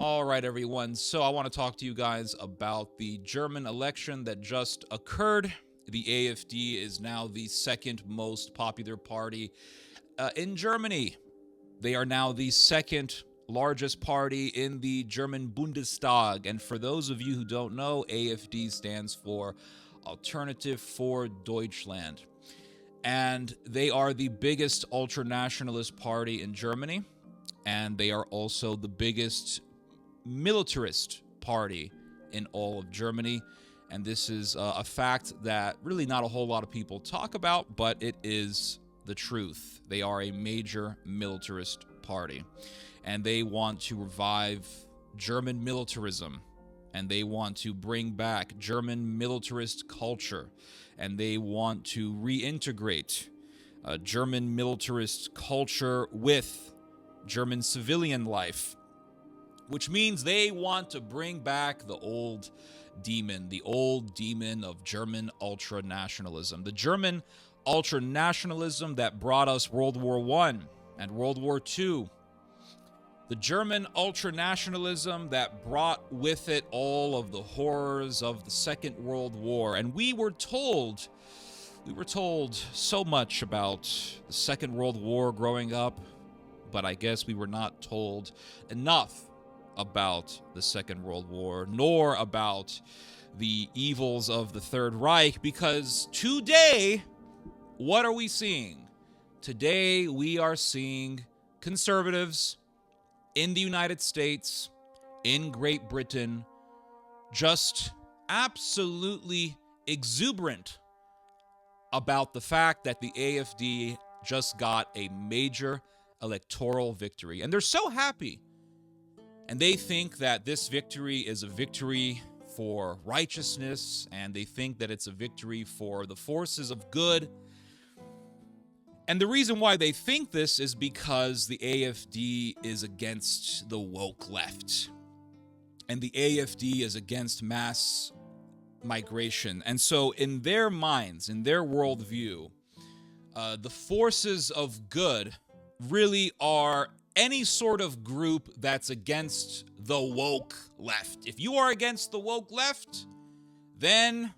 All right, everyone. So I want to talk to you guys about the German election that just occurred. The AfD is now the second most popular party in Germany. They are now the second largest party in the German Bundestag. And for those of you who don't know, AfD stands for Alternative for Deutschland. And they are the biggest ultranationalist party in Germany. And they are also the biggest militarist party in all of Germany. And this is a fact that really not a whole lot of people talk about, but it is the truth. They are a major militarist party. And they want to revive German militarism. And they want to bring back German militarist culture. And they want to reintegrate German militarist culture with German civilian life, which means they want to bring back the old demon of German ultranationalism. The German ultranationalism that brought us World War I and World War II. The German ultranationalism that brought with it all of the horrors of the Second World War. And we were told so much about the Second World War growing up, but I guess we were not told enough about the Second World War, nor about the evils of the Third Reich, because today, what are we seeing? Today, we are seeing conservatives in the United States, in Great Britain, just absolutely exuberant about the fact that the AfD just got a major electoral victory. And they're so happy. And they think that this victory is a victory for righteousness, and they think that it's a victory for the forces of good. And the reason why they think this is because the AfD is against the woke left. And the AfD is against mass migration. And so in their minds, in their worldview, the forces of good really are any sort of group that's against the woke left. If you are against the woke left, then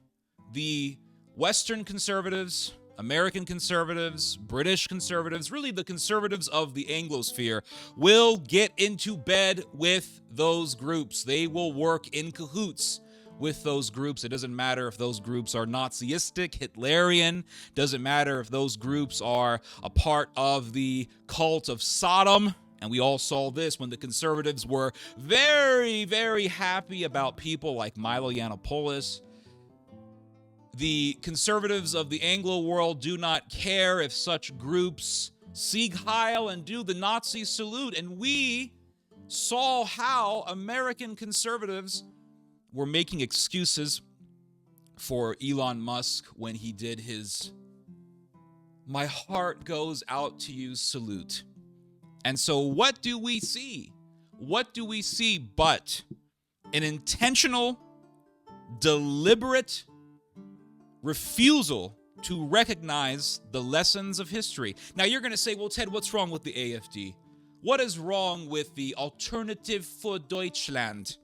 the Western conservatives, American conservatives, British conservatives, really the conservatives of the Anglosphere, will get into bed with those groups. They will work in cahoots with those groups. It doesn't matter if those groups are Nazistic, Hitlerian. Doesn't matter if those groups are a part of the cult of Sodom. And we all saw this when the conservatives were very, very happy about people like Milo Yiannopoulos. The conservatives of the Anglo world do not care if such groups Sieg Heil and do the Nazi salute. And we saw how American conservatives were making excuses for Elon Musk when he did his "my heart goes out to you" salute. And so what do we see? What do we see but an intentional, deliberate refusal to recognize the lessons of history? Now you're going to say, well, Ted, what's wrong with the AfD? What is wrong with the Alternative for Deutschland?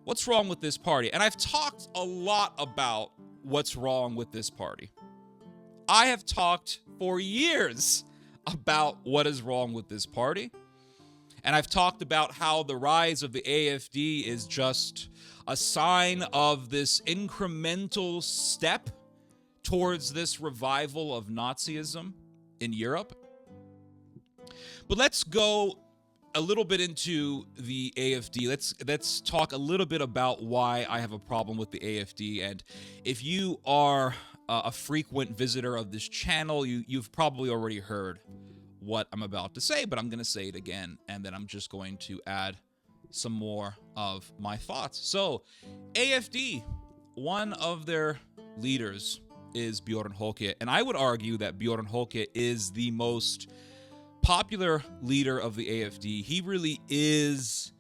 What's wrong with this party? And I've talked a lot about what's wrong with this party. I have talked for years about what is wrong with this party. And I've talked about how the rise of the AfD is just a sign of this incremental step towards this revival of Nazism in Europe. But let's go a little bit into the AfD. Let's talk a little bit about why I have a problem with the AfD. And if you are a frequent visitor of this channel, you've probably already heard what I'm about to say, but I'm going to say it again, and then I'm just going to add some more of my thoughts. So, AfD, one of their leaders is Bjorn Höcke, and I would argue that Bjorn Höcke is the most popular leader of the AfD. He really is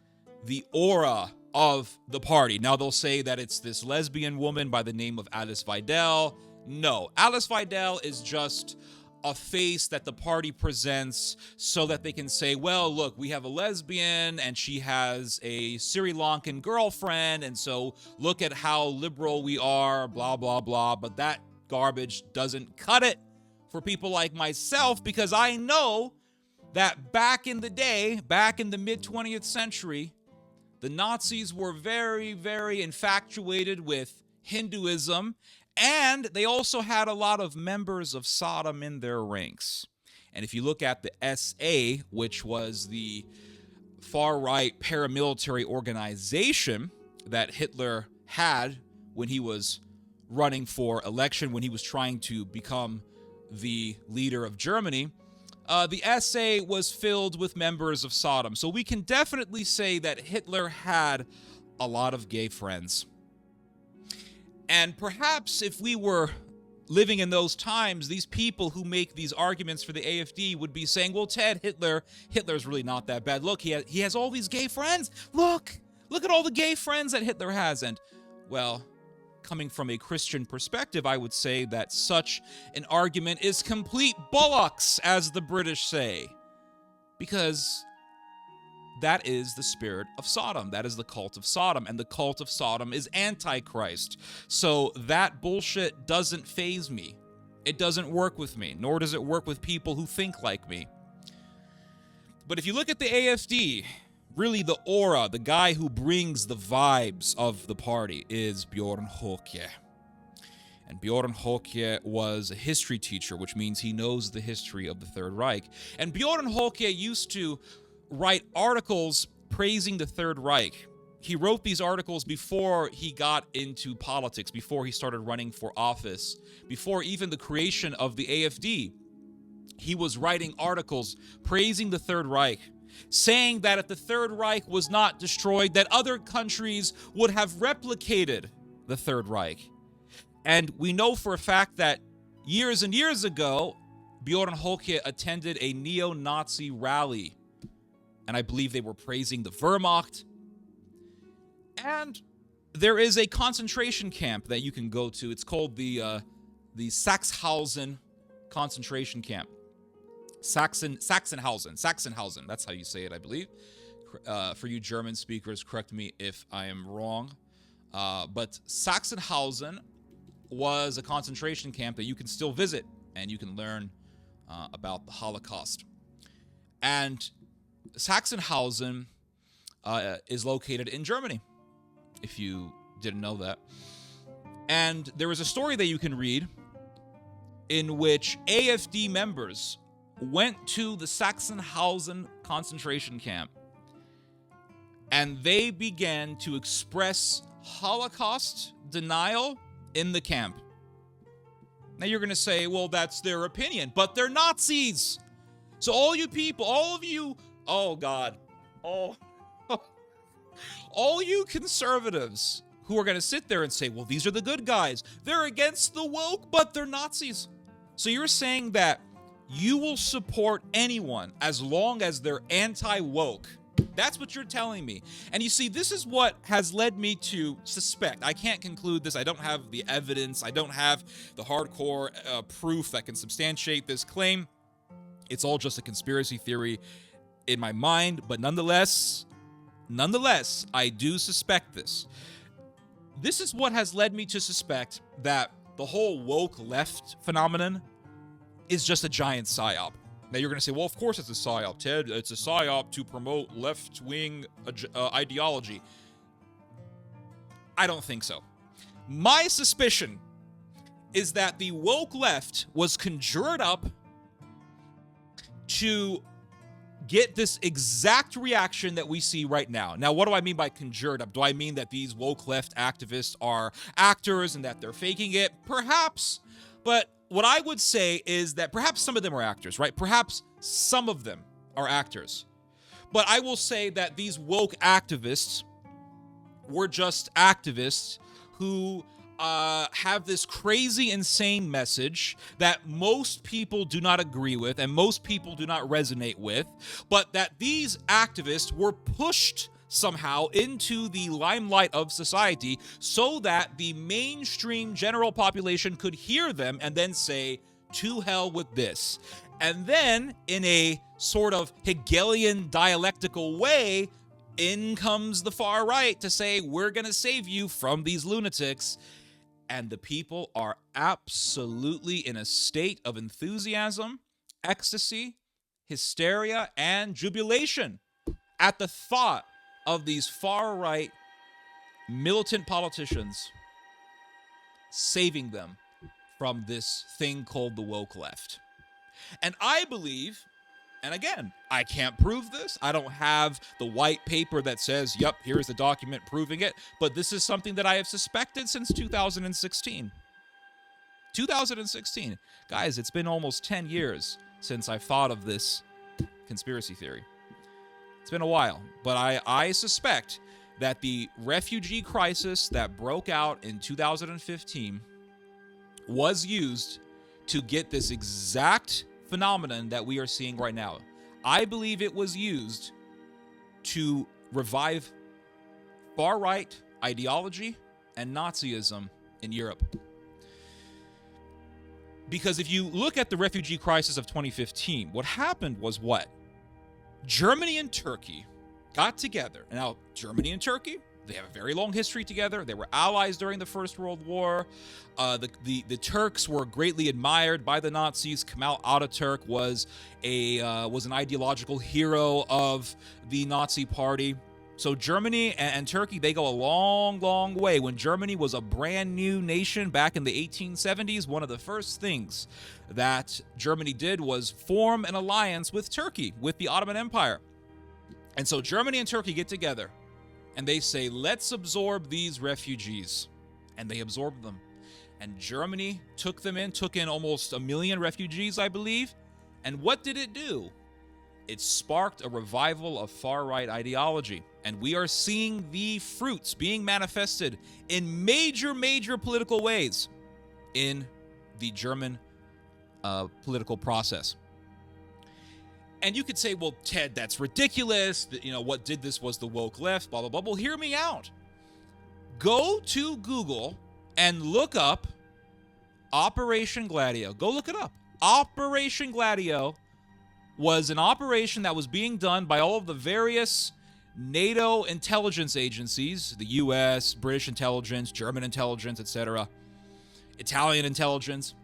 the aura of the party. Now, they'll say that it's this lesbian woman by the name of Alice Weidel. No, Alice Weidel is just a face that the party presents so that they can say, well, look, we have a lesbian and she has a Sri Lankan girlfriend, and so look at how liberal we are, blah, blah, blah. But that garbage doesn't cut it for people like myself, because I know that back in the day, back in the mid-20th century, the Nazis were very, very infatuated with Hinduism, and they also had a lot of members of Sodom in their ranks. And if you look at the SA, which was the far-right paramilitary organization that Hitler had when he was running for election, when he was trying to become the leader of Germany, the SA was filled with members of Sodom. So we can definitely say that Hitler had a lot of gay friends. And perhaps if we were living in those times, these people who make these arguments for the AfD would be saying, well, Ted, Hitler's really not that bad. Look, he has all these gay friends. Look at all the gay friends that Hitler has. And, well, coming from a Christian perspective, I would say that such an argument is complete bollocks, as the British say, because that is the spirit of Sodom. That is the cult of Sodom, and the cult of Sodom is Antichrist. So that bullshit doesn't faze me. It doesn't work with me, nor does it work with people who think like me. But if you look at the AfD, really the aura, the guy who brings the vibes of the party is Bjorn Höcke. And Bjorn Höcke was a history teacher, which means he knows the history of the Third Reich. And Bjorn Höcke used to write articles praising the Third Reich. He wrote these articles before he got into politics, before he started running for office, before even the creation of the AfD. He was writing articles praising the Third Reich, saying that if the Third Reich was not destroyed, that other countries would have replicated the Third Reich. And we know for a fact that years and years ago, Bjorn Höcke attended a neo-Nazi rally, and I believe they were praising the Wehrmacht. And there is a concentration camp that you can go to. It's called the Sachsenhausen concentration camp. Sachsenhausen. That's how you say it, I believe. For you German speakers, correct me if I am wrong. But Sachsenhausen was a concentration camp that you can still visit, and you can learn about the Holocaust. And Sachsenhausen is located in Germany, if you didn't know that. And there is a story that you can read in which AfD members went to the Sachsenhausen concentration camp, and they began to express Holocaust denial in the camp. Now you're going to say, well, that's their opinion, but they're Nazis. So all you people, all of you, oh God, all you conservatives who are going to sit there and say, well, these are the good guys. They're against the woke, but they're Nazis. So you're saying that you will support anyone as long as they're anti-woke. That's what you're telling me. And you see, this is what has led me to suspect. I can't conclude this. I don't have the evidence. I don't have the hardcore proof that can substantiate this claim. It's all just a conspiracy theory in my mind. But nonetheless, I do suspect this. This is what has led me to suspect that the whole woke left phenomenon is just a giant psyop. Now you're going to say, well, of course it's a psyop, Ted. It's a psyop to promote left-wing ideology. I don't think so. My suspicion is that the woke left was conjured up to get this exact reaction that we see right now. Now, what do I mean by conjured up? Do I mean that these woke left activists are actors and that they're faking it? Perhaps. But what I would say is that perhaps some of them are actors, right? Perhaps some of them are actors. But I will say that these woke activists were just activists who have this crazy, insane message that most people do not agree with and most people do not resonate with, but that these activists were pushed somehow into the limelight of society so that the mainstream general population could hear them and then say, To hell with this. And then, in a sort of Hegelian dialectical way, in comes the far right to say, we're going to save you from these lunatics. And the people are absolutely in a state of enthusiasm, ecstasy, hysteria, and jubilation at the thought of these far right militant politicians saving them from this thing called the woke left. And I believe, and again, I can't prove this. I don't have the white paper that says, yep, here's the document proving it. But this is something that I have suspected since 2016. 2016. Guys, it's been almost 10 years since I thought of this conspiracy theory. It's been a while. But I suspect that the refugee crisis that broke out in 2015 was used to get this exact phenomenon that we are seeing right now. I believe it was used to revive far-right ideology and Nazism in Europe. Because if you look at the refugee crisis of 2015, what happened was what? Germany and Turkey got together. Now, Germany and Turkey, they have a very long history together. They were allies during the First World War. The Turks were greatly admired by the Nazis. Kemal Ataturk was an ideological hero of the Nazi Party. So Germany and Turkey, they go a long, long way. When Germany was a brand new nation back in the 1870s, one of the first things that Germany did was form an alliance with Turkey, with the Ottoman Empire. And so Germany and Turkey get together and they say, let's absorb these refugees. And they absorbed them. And Germany took in almost 1 million refugees, I believe. And what did it do? It sparked a revival of far-right ideology. And we are seeing the fruits being manifested in major, major political ways in the German political process. And you could say, well, Ted, that's ridiculous. What did this was the woke left, blah, blah, blah. Well, hear me out. Go to Google and look up Operation Gladio. Go look it up. Operation Gladio was an operation that was being done by all of the various NATO intelligence agencies, the US, British intelligence, German intelligence, etc., Italian intelligence.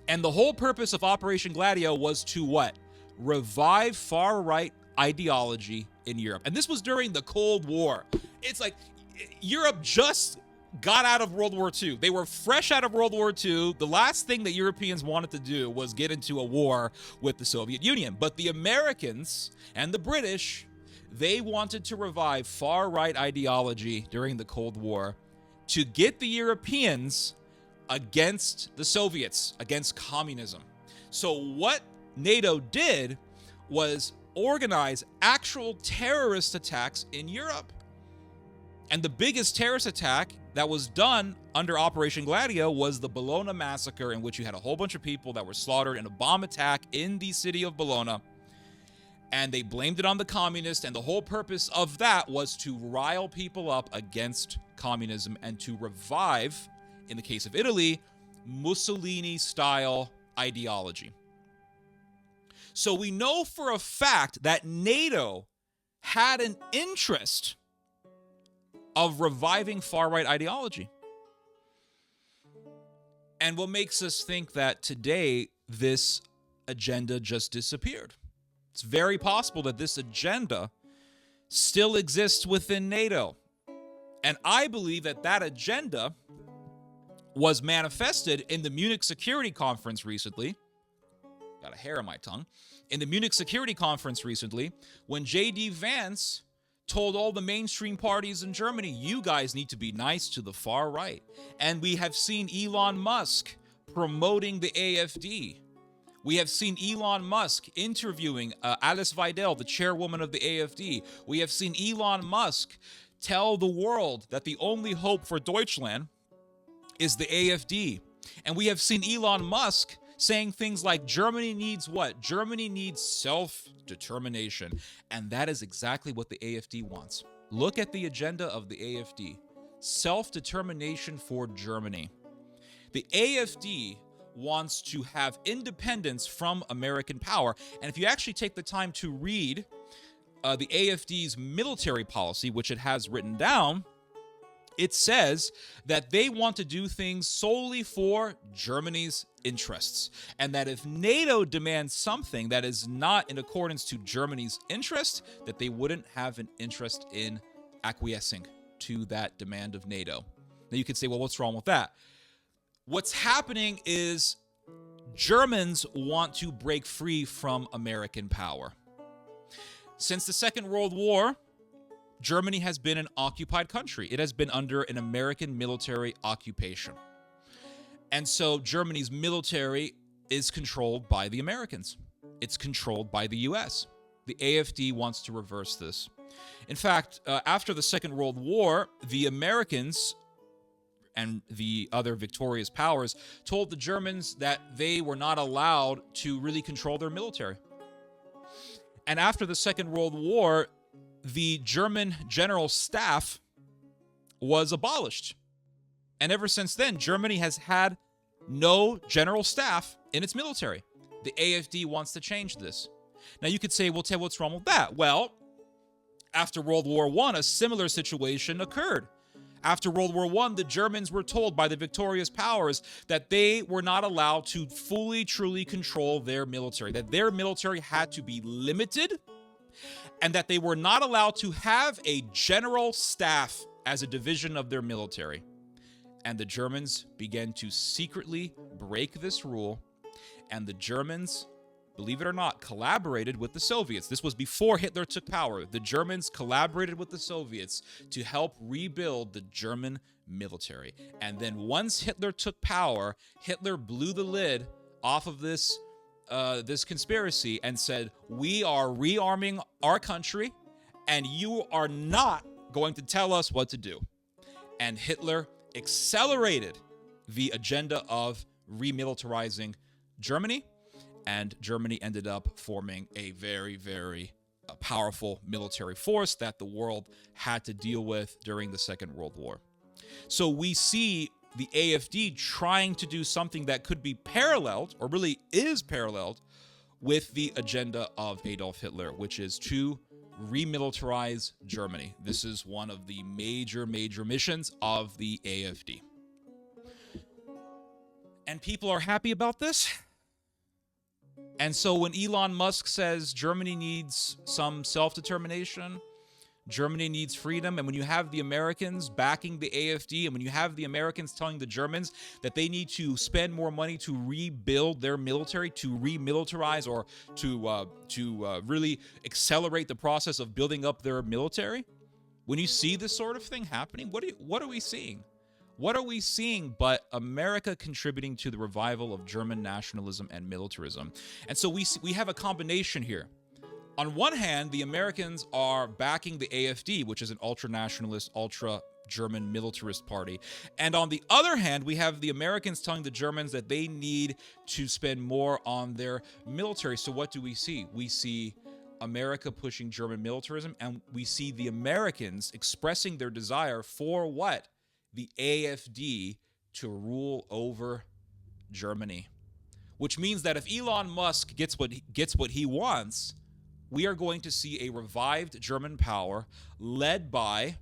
And the whole purpose of Operation Gladio was to what? Revive far-right ideology in Europe. And this was during the Cold War. It's like Europe just got out of World War II. They were fresh out of World War II. The last thing that Europeans wanted to do was get into a war with the Soviet Union. But the Americans and the British, they wanted to revive far-right ideology during the Cold War to get the Europeans against the Soviets, against communism. So what NATO did was organize actual terrorist attacks in Europe. And the biggest terrorist attack that was done under Operation Gladio was the Bologna massacre, in which you had a whole bunch of people that were slaughtered in a bomb attack in the city of Bologna. And they blamed it on the communists, and the whole purpose of that was to rile people up against communism and to revive, in the case of Italy, Mussolini-style ideology. So we know for a fact that NATO had an interest of reviving far-right ideology. And what makes us think that today this agenda just disappeared? It's very possible that this agenda still exists within NATO. And I believe that that agenda was manifested in the Munich Security Conference recently. Got a hair on my tongue. In the Munich Security Conference recently, when J.D. Vance told all the mainstream parties in Germany, you guys need to be nice to the far right. And we have seen Elon Musk promoting the AfD. We have seen Elon Musk interviewing Alice Weidel, the chairwoman of the AfD. We have seen Elon Musk tell the world that the only hope for Deutschland is the AfD. And we have seen Elon Musk saying things like Germany needs what? Germany needs self-determination. And that is exactly what the AfD wants. Look at the agenda of the AfD. Self-determination for Germany. The AfD wants to have independence from American power. And if you actually take the time to read the AfD's military policy, which it has written down, it says that they want to do things solely for Germany's interests, and that if NATO demands something that is not in accordance to Germany's interest, that they wouldn't have an interest in acquiescing to that demand of NATO. Now you could say, well, what's wrong with that? What's happening is Germans want to break free from American power. Since the Second World War, Germany has been an occupied country. It has been under an American military occupation. And so Germany's military is controlled by the Americans. It's controlled by the US. The AfD wants to reverse this. In fact, after the Second World War, the Americans and the other victorious powers told the Germans that they were not allowed to really control their military. And after the Second World War, the German general staff was abolished. And ever since then, Germany has had no general staff in its military. The AfD wants to change this. Now you could say, well, Ted, what's wrong with that? Well, after World War I, a similar situation occurred. After World War I, the Germans were told by the victorious powers that they were not allowed to fully, truly control their military, that their military had to be limited, and that they were not allowed to have a general staff as a division of their military. And the Germans began to secretly break this rule, and the Germans, believe it or not, collaborated with the Soviets. This was before Hitler took power. The Germans collaborated with the Soviets to help rebuild the German military. And then once Hitler took power, Hitler blew the lid off of this conspiracy and said, we are rearming our country, and you are not going to tell us what to do. And Hitler accelerated the agenda of remilitarizing Germany, and Germany ended up forming a very, very powerful military force that the world had to deal with during the Second World War. So we see the AfD trying to do something that could be paralleled, or really is paralleled, with the agenda of Adolf Hitler, which is to remilitarize Germany. This is one of the major missions of the AfD. And people are happy about this. And so when Elon Musk says Germany needs some self-determination, Germany needs freedom, and when you have the Americans backing the AfD, and when you have the Americans telling the Germans that they need to spend more money to rebuild their military, to remilitarize, or to really accelerate the process of building up their military, when you see this sort of thing happening, what are we seeing? What are we seeing but America contributing to the revival of German nationalism and militarism? And so we have a combination here. On one hand, the Americans are backing the AfD, which is an ultra-nationalist, ultra-German militarist party. And on the other hand, we have the Americans telling the Germans that they need to spend more on their military. So what do we see? We see America pushing German militarism, and we see the Americans expressing their desire for what? The AfD to rule over Germany. Which means that if Elon Musk gets what he wants, we are going to see a revived German power led by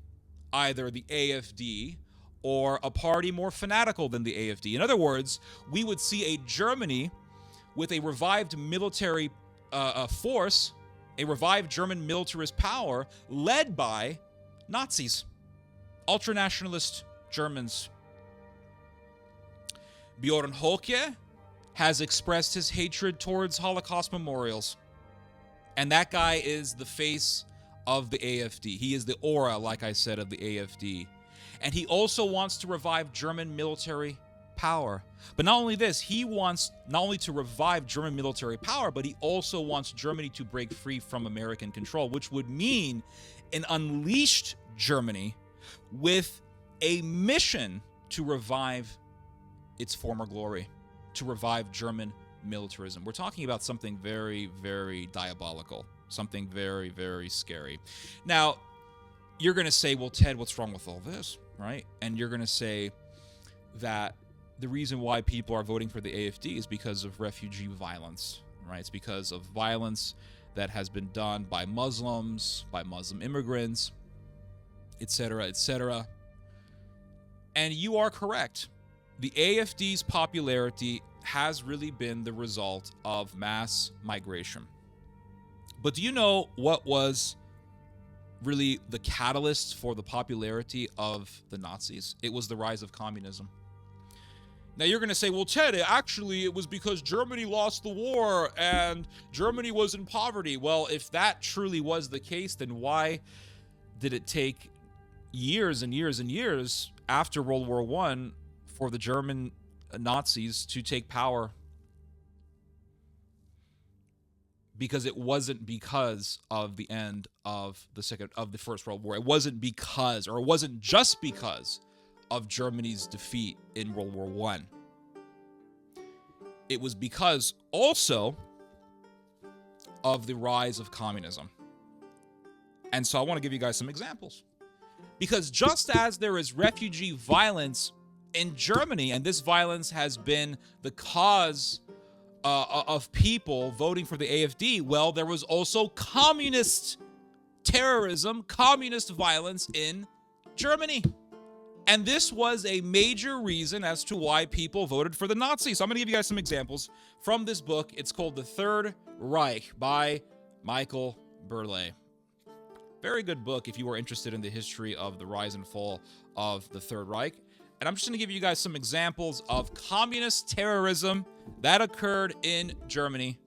either the AfD or a party more fanatical than the AfD. In other words, we would see a Germany with a revived military force, a revived German militarist power led by Nazis, ultranationalist Germans. Bjorn Höcke has expressed his hatred towards Holocaust memorials. And that guy is the face of the AfD. He is the aura, like I said, of the AfD. And he also wants to revive German military power. But not only this, he wants not only to revive German military power, but he also wants Germany to break free from American control, which would mean an unleashed Germany with a mission to revive its former glory, to revive German militarism. We're talking about something very, very diabolical, something very, very scary. Now, you're going to say, well, Ted, what's wrong with all this, right? And you're going to say that the reason why people are voting for the AfD is because of refugee violence, right? It's because of violence that has been done by Muslims, by Muslim immigrants, etc., etc. And you are correct. The AfD's popularity has really been the result of mass migration. But do you know what was really the catalyst for the popularity of the Nazis? It was the rise of communism. Now you're going to say, well, Ted, actually it was because Germany lost the war and Germany was in poverty. Well, if that truly was the case, then why did it take years and years and years after World War I for the German Nazis to take power? Because it wasn't because of the end of the First World War. It wasn't because, or it wasn't just because of Germany's defeat in World War I. It was because also of the rise of communism. And so I want to give you guys some examples. Because just as there is refugee violence in Germany, and this violence has been the cause of people voting for the AfD, well, there was also communist terrorism, communist violence in Germany. And this was a major reason as to why people voted for the Nazis. So I'm going to give you guys some examples from this book. It's called The Third Reich by Michael Burleigh. Very good book if you are interested in the history of the rise and fall of the Third Reich. And I'm just going to give you guys some examples of communist terrorism that occurred in Germany.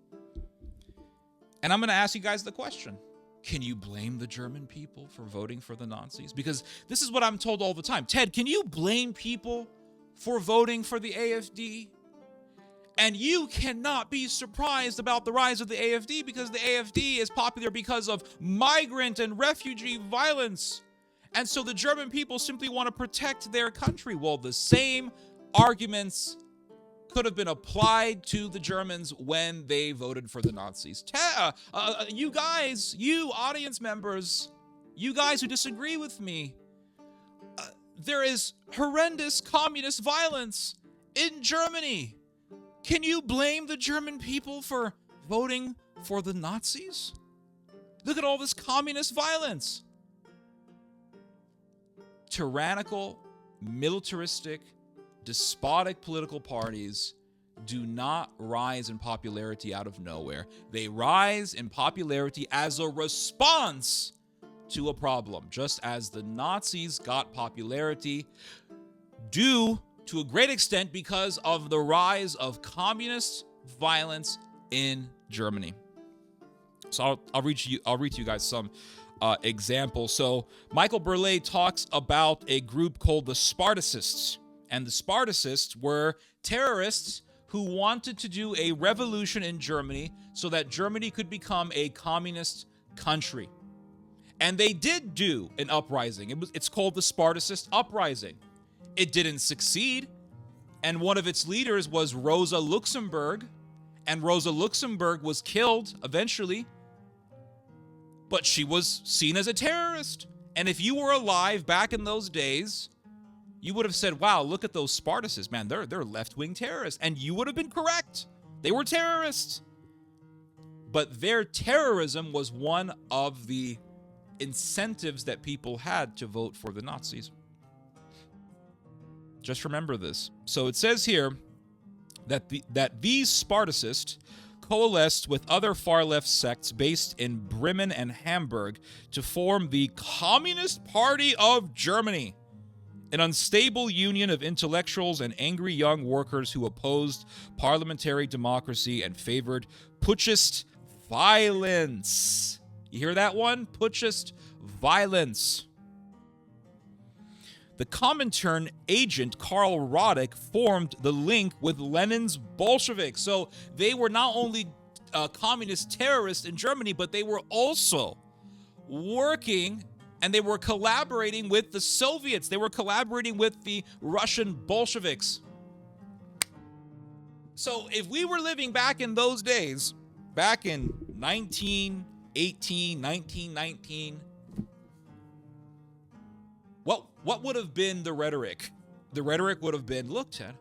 And I'm going to ask you guys the question. Can you blame the German people for voting for the Nazis? Because this is what I'm told all the time. Ted, can you blame people for voting for the AfD? And you cannot be surprised about the rise of the AfD because the AfD is popular because of migrant and refugee violence. And so the German people simply want to protect their country. Well, the same arguments could have been applied to the Germans when they voted for the Nazis. You guys, you audience members, you guys who disagree with me, there is horrendous communist violence in Germany. Can you blame the German people for voting for the Nazis? Look at all this communist violence. Tyrannical, militaristic, despotic political parties do not rise in popularity out of nowhere. They rise in popularity as a response to a problem, just as the Nazis got popularity due to a great extent because of the rise of communist violence in Germany. So I'll read to you guys some examples. So Michael Burleigh talks about a group called the Spartacists. And the Spartacists were terrorists who wanted to do a revolution in Germany so that Germany could become a communist country. And they did do an uprising. It's called the Spartacist Uprising. It didn't succeed. And one of its leaders was Rosa Luxemburg. And Rosa Luxemburg was killed eventually. But she was seen as a terrorist. And if you were alive back in those days, you would have said, wow, look at those Spartacists. Man, they're left-wing terrorists. And you would have been correct. They were terrorists. But their terrorism was one of the incentives that people had to vote for the Nazis. Just remember this. So it says here that these Spartacists coalesced with other far-left sects based in Bremen and Hamburg to form the Communist Party of Germany, an unstable union of intellectuals and angry young workers who opposed parliamentary democracy and favored putschist violence. You hear that one? Putschist violence. The Comintern agent Karl Radek formed the link with Lenin's Bolsheviks. So they were not only communist terrorists in Germany, but they were also working and they were collaborating with the Soviets. They were collaborating with the Russian Bolsheviks. So if we were living back in those days, back in 1918, 1919, what would have been the rhetoric? The rhetoric would have been, look, Ted,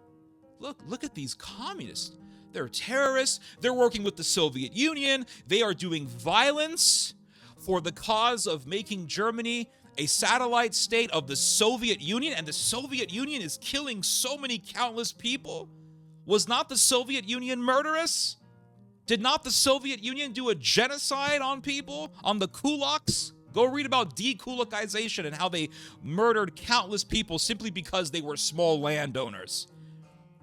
Look at these communists. They're terrorists. They're working with the Soviet Union. They are doing violence for the cause of making Germany a satellite state of the Soviet Union, and the Soviet Union is killing so many countless people. Was not the Soviet Union murderous? Did not the Soviet Union do a genocide on people, on the kulaks? Go read about dekulakization and how they murdered countless people simply because they were small landowners.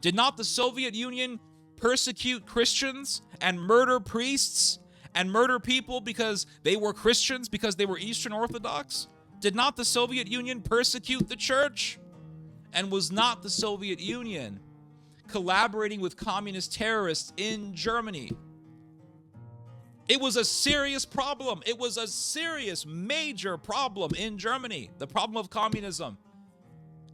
Did not the Soviet Union persecute Christians and murder priests and murder people because they were Christians, because they were Eastern Orthodox? Did not the Soviet Union persecute the church? And was not the Soviet Union collaborating with communist terrorists in Germany? It was a serious problem. It was a serious, major problem in Germany, the problem of communism.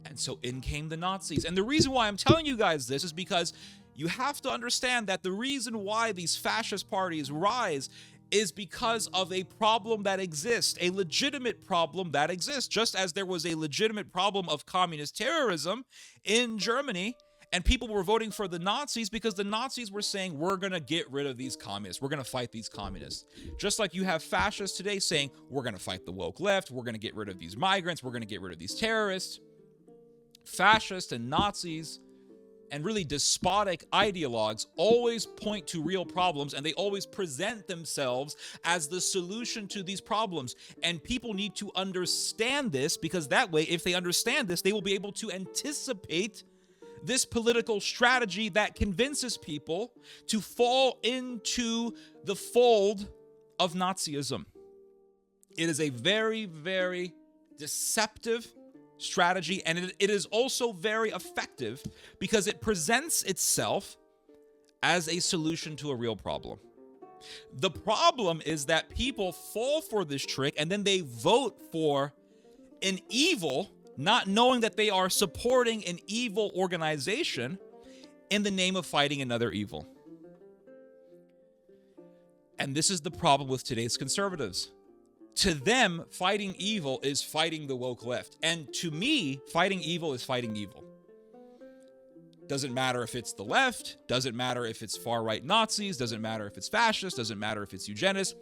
And so in came the Nazis. And the reason why I'm telling you guys this is because you have to understand that the reason why these fascist parties rise is because of a problem that exists, a legitimate problem that exists, just as there was a legitimate problem of communist terrorism in Germany. And people were voting for the Nazis because the Nazis were saying, we're going to get rid of these communists. We're going to fight these communists. Just like you have fascists today saying, we're going to fight the woke left. We're going to get rid of these migrants. We're going to get rid of these terrorists. Fascists and Nazis and really despotic ideologues always point to real problems, and they always present themselves as the solution to these problems. And people need to understand this, because that way, if they understand this, they will be able to anticipate this political strategy that convinces people to fall into the fold of Nazism. It is a very, very deceptive strategy, and it is also very effective because it presents itself as a solution to a real problem. The problem is that people fall for this trick and then they vote for an evil, not knowing that they are supporting an evil organization in the name of fighting another evil. And this is the problem with today's conservatives. To them, fighting evil is fighting the woke left. And to me, fighting evil is fighting evil. Doesn't matter if it's the left, doesn't matter if it's far-right Nazis, doesn't matter if it's fascists, doesn't matter if it's eugenists.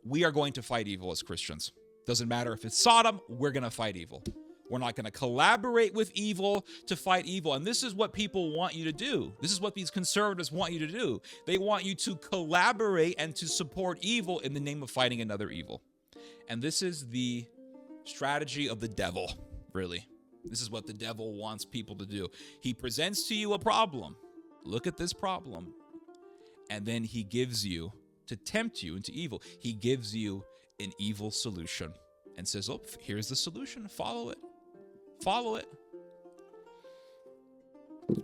We are going to fight evil as Christians. Doesn't matter if it's Sodom, we're going to fight evil. We're not going to collaborate with evil to fight evil. And this is what people want you to do. This is what these conservatives want you to do. They want you to collaborate and to support evil in the name of fighting another evil. And this is the strategy of the devil, really. This is what the devil wants people to do. He presents to you a problem. Look at this problem. And then he gives you, to tempt you into evil, he gives you an evil solution and says, oh, here's the solution. Follow it. Follow it.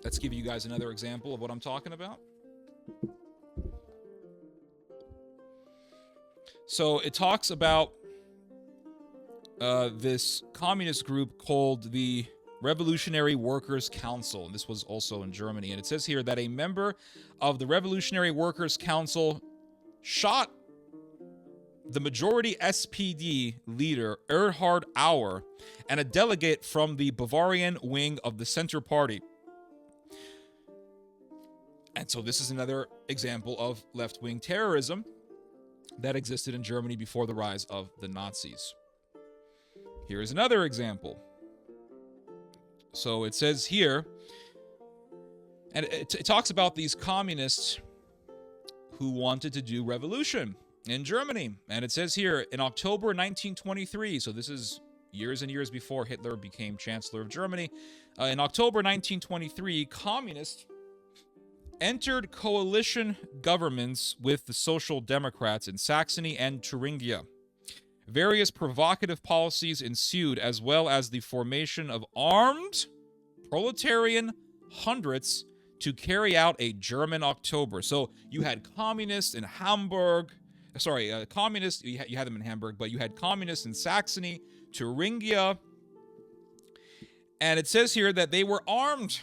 Let's give you guys another example of what I'm talking about. So it talks about this communist group called the Revolutionary Workers' Council. And this was also in Germany. And it says here that a member of the Revolutionary Workers' Council shot the majority SPD leader Erhard Auer and a delegate from the Bavarian wing of the Center Party. And so this is another example of left-wing terrorism that existed in Germany before the rise of the Nazis. Here is another example. So it says here, and it talks about these communists who wanted to do revolution in Germany. And it says here, in October 1923, so this is years and years before Hitler became Chancellor of Germany, in October 1923, communists entered coalition governments with the Social Democrats in Saxony and Thuringia. Various provocative policies ensued, as well as the formation of armed proletarian hundreds to carry out a German October. So you had communists in Hamburg, communists, you had them in Hamburg, but you had communists in Saxony, Thuringia, and it says here that they were armed,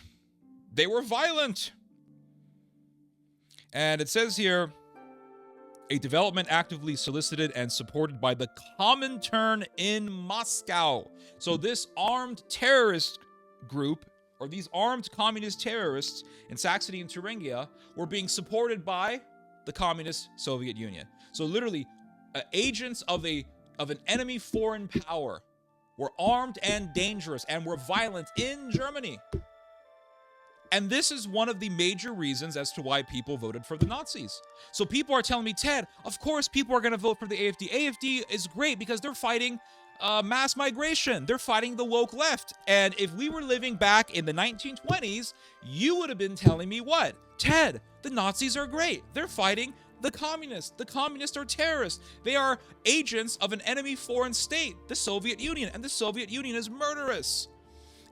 they were violent. And it says here, a development actively solicited and supported by the Comintern in Moscow. So this armed terrorist group or these armed communist terrorists in Saxony and Thuringia were being supported by the communist Soviet Union. So literally, agents of an enemy foreign power were armed and dangerous and were violent in Germany. And this is one of the major reasons as to why people voted for the Nazis. So people are telling me, Ted, of course people are going to vote for the AfD. AfD is great because they're fighting mass migration. They're fighting the woke left. And if we were living back in the 1920s, you would have been telling me what? Ted, the Nazis are great. They're fighting the communists. The communists are terrorists. They are agents of an enemy foreign state, the Soviet Union. And the Soviet Union is murderous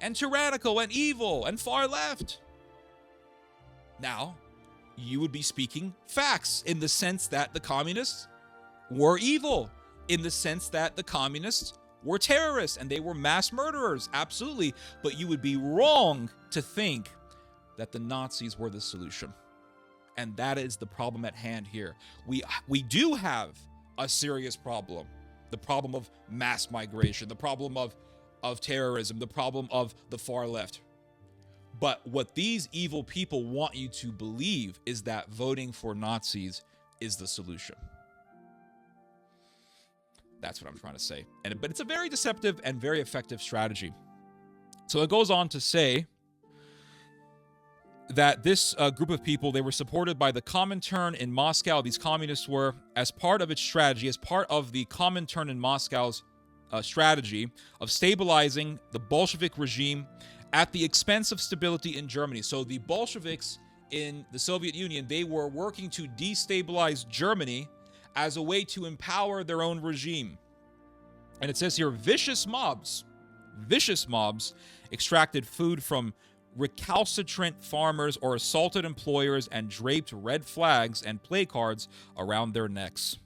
and tyrannical and evil and far left. Now, you would be speaking facts in the sense that the communists were evil, in the sense that the communists were terrorists and they were mass murderers, absolutely. But you would be wrong to think that the Nazis were the solution. And that is the problem at hand here. We do have a serious problem. The problem of mass migration, the problem of terrorism, the problem of the far left. But what these evil people want you to believe is that voting for Nazis is the solution. That's what I'm trying to say. But it's a very deceptive and very effective strategy. So it goes on to say that this group of people, they were supported by the Comintern in Moscow. These communists were, as part of its strategy, as part of the Comintern in Moscow's strategy of stabilizing the Bolshevik regime at the expense of stability in Germany. So the Bolsheviks in the Soviet Union, they were working to destabilize Germany as a way to empower their own regime. And it says here, vicious mobs extracted food from recalcitrant farmers or assaulted employers and draped red flags and play cards around their necks.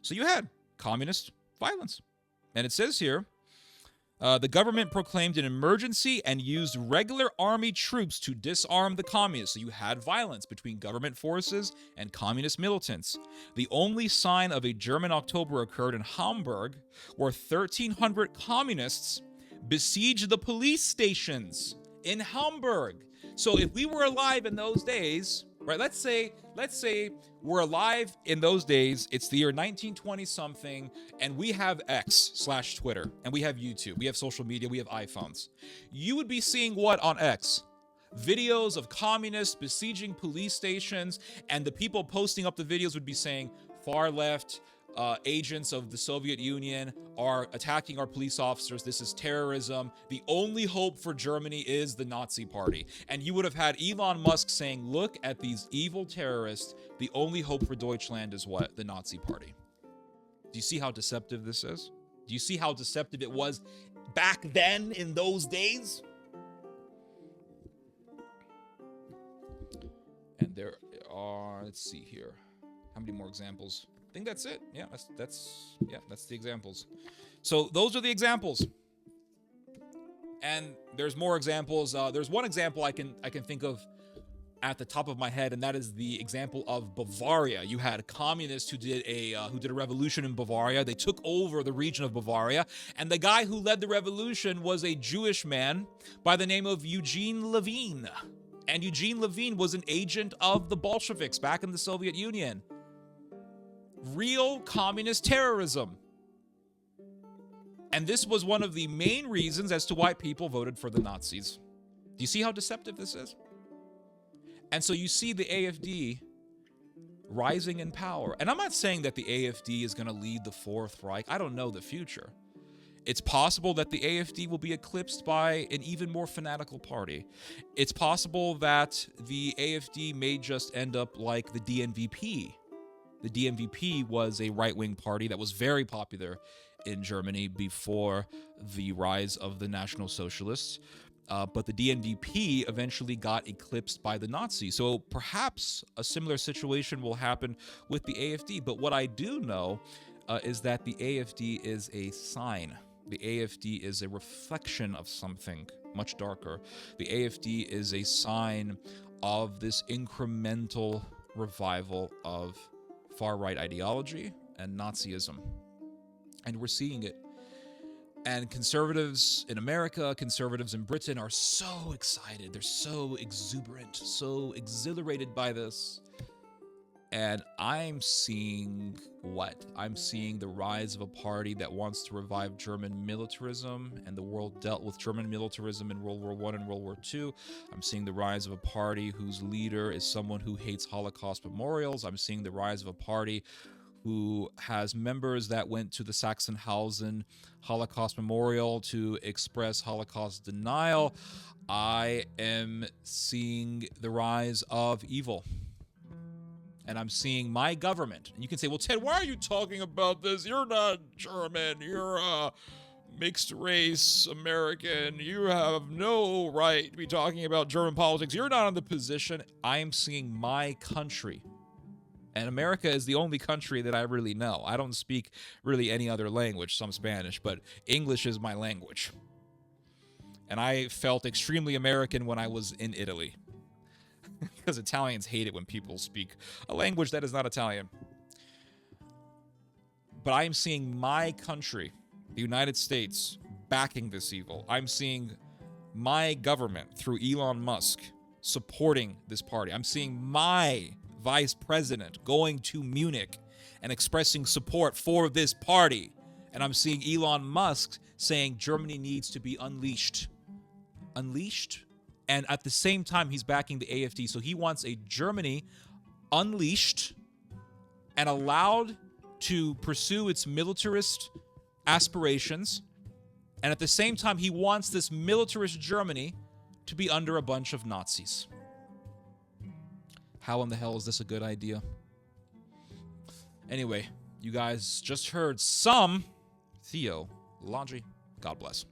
So you had communist violence. And it says here, the government proclaimed an emergency and used regular army troops to disarm the communists. So you had violence between government forces and communist militants. The only sign of a German October occurred in Hamburg, where 1,300 communists besieged the police stations in Hamburg. So if we were alive in those days, right, let's say we're alive in those days, it's the year 1920 something, and we have X/Twitter, and we have YouTube, we have social media, we have iPhones. You would be seeing what on X? Videos of communists besieging police stations, and the people posting up the videos would be saying, far left, agents of the Soviet Union are attacking our police officers. This is terrorism. The only hope for Germany is the Nazi Party. And you would have had Elon Musk saying, look at these evil terrorists. The only hope for Deutschland is what? The Nazi Party. Do you see how deceptive this is? Do you see how deceptive it was back then in those days? And there are, let's see here. How many more examples? I think that's it. Yeah, that's the examples. So those are the examples. And there's more examples. There's one example I can think of at the top of my head, and that is the example of Bavaria. You had communists who did a revolution in Bavaria. They took over the region of Bavaria, and the guy who led the revolution was a Jewish man by the name of Eugene Levine. And Eugene Levine was an agent of the Bolsheviks back in the Soviet Union. Real communist terrorism. And this was one of the main reasons as to why people voted for the Nazis. Do you see how deceptive this is? And so you see the AfD rising in power. And I'm not saying that the AfD is going to lead the Fourth Reich. I don't know the future. It's possible that the AfD will be eclipsed by an even more fanatical party. It's possible that the AfD may just end up like the DNVP. The DNVP was a right-wing party that was very popular in Germany before the rise of the National Socialists. But the DNVP eventually got eclipsed by the Nazis. So perhaps a similar situation will happen with the AfD. But what I do know is that the AfD is a sign. The AfD is a reflection of something much darker. The AfD is a sign of this incremental revival of far-right ideology and Nazism. And we're seeing it And conservatives in America, conservatives in Britain are so excited. They're so exuberant, so exhilarated by this. And I'm seeing what? I'm seeing the rise of a party that wants to revive German militarism, and the world dealt with German militarism in World War I and World War II. I'm seeing the rise of a party whose leader is someone who hates Holocaust memorials. I'm seeing the rise of a party who has members that went to the Sachsenhausen Holocaust Memorial to express Holocaust denial. I am seeing the rise of evil. And I'm seeing my government. And you can say, well, Ted, why are you talking about this? You're not German. You're a mixed race American. You have no right to be talking about German politics. You're not in the position. I am seeing my country. And America is the only country that I really know. I don't speak really any other language, some Spanish, but English is my language. And I felt extremely American when I was in Italy. Because Italians hate it when people speak a language that is not Italian. But I am seeing my country, the United States, backing this evil. I'm seeing my government, through Elon Musk, supporting this party. I'm seeing my vice president going to Munich and expressing support for this party. And I'm seeing Elon Musk saying Germany needs to be unleashed. Unleashed? And at the same time, he's backing the AfD. So he wants a Germany unleashed and allowed to pursue its militarist aspirations. And at the same time, he wants this militarist Germany to be under a bunch of Nazis. How in the hell is this a good idea? Anyway, you guys just heard some theology. God bless.